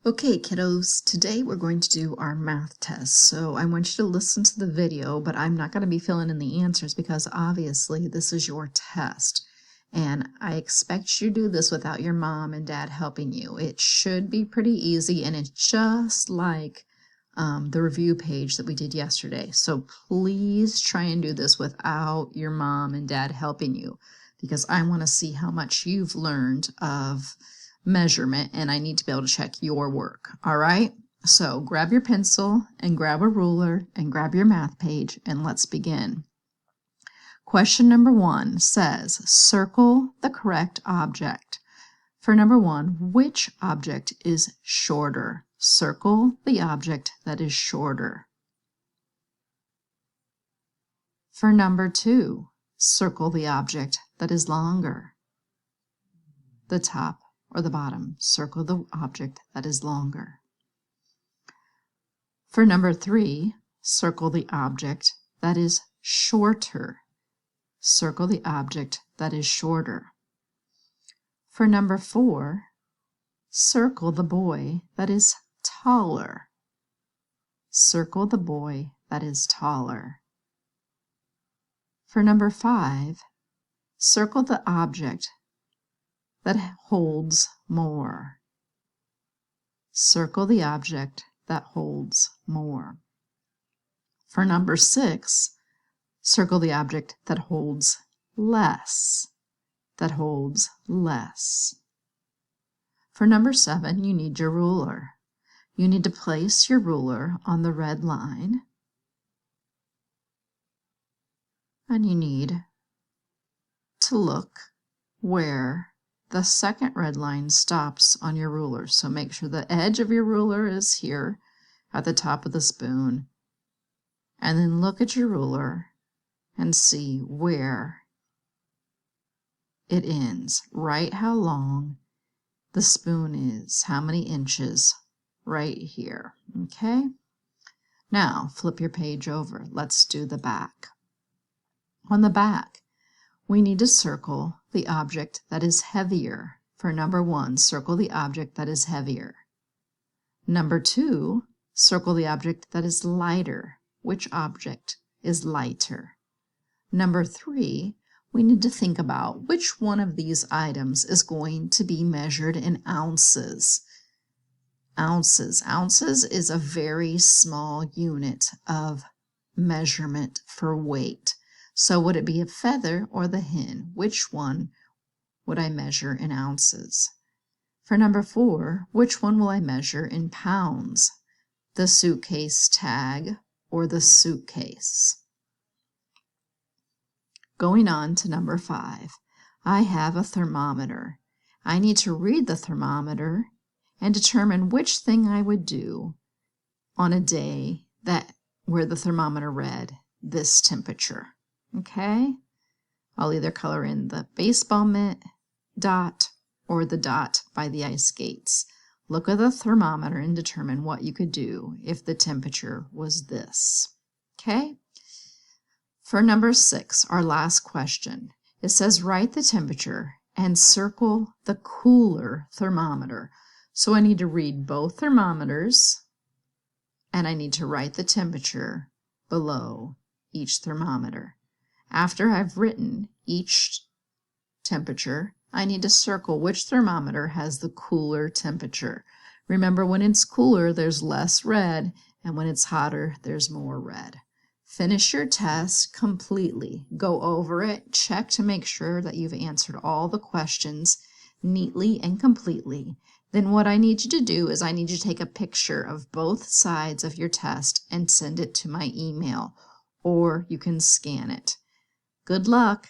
Okay, kiddos, today we're going to do our math test. So I want you to listen to the video, but I'm not going to be filling in the answers because obviously this is your test. And I expect you to do this without your mom and dad helping you. It should be pretty easy, and it's just like the review page that we did yesterday. So please try and do this without your mom and dad helping you, because I want to see how much you've learned of measurement, and I need to be able to check your work. All right, so grab your pencil and grab a ruler and grab your math page, and let's begin. Question number 1 says, circle the correct object. For number 1, which object is shorter? Circle the object that is shorter. For number 2, circle the object that is longer. The top or the bottom, circle the object that is longer. For number 3, circle the object that is shorter. Circle the object that is shorter. For number 4, circle the boy that is taller. Circle the boy that is taller. For number 5, circle the object that holds more. Circle the object that holds more. For number 6, circle the object that holds less. That holds less. For number 7, you need your ruler. You need to place your ruler on the red line, and you need to look where the second red line stops on your ruler. So make sure the edge of your ruler is here at the top of the spoon, and then look at your ruler and see where it ends. Write how long the spoon is, how many inches right here. Okay? Now flip your page over. Let's do the back. On the back, we need to circle the object that is heavier. For number 1, circle the object that is heavier. Number 2, circle the object that is lighter. Which object is lighter? Number 3, we need to think about which one of these items is going to be measured in ounces. Ounces. Ounces is a very small unit of measurement for weight. So would it be a feather or the hen? Which one would I measure in ounces? For number 4, which one will I measure in pounds? The suitcase tag or the suitcase? Going on to number 5, I have a thermometer. I need to read the thermometer and determine which thing I would do on a day where the thermometer read this temperature. Okay, I'll either color in the baseball mitt dot or the dot by the ice skates. Look at the thermometer and determine what you could do if the temperature was this. Okay, for number 6, our last question, it says write the temperature and circle the cooler thermometer. So I need to read both thermometers, and I need to write the temperature below each thermometer. After I've written each temperature, I need to circle which thermometer has the cooler temperature. Remember, when it's cooler, there's less red, and when it's hotter, there's more red. Finish your test completely. Go over it. Check to make sure that you've answered all the questions neatly and completely. Then what I need you to do is I need you to take a picture of both sides of your test and send it to my email, or you can scan it. Good luck.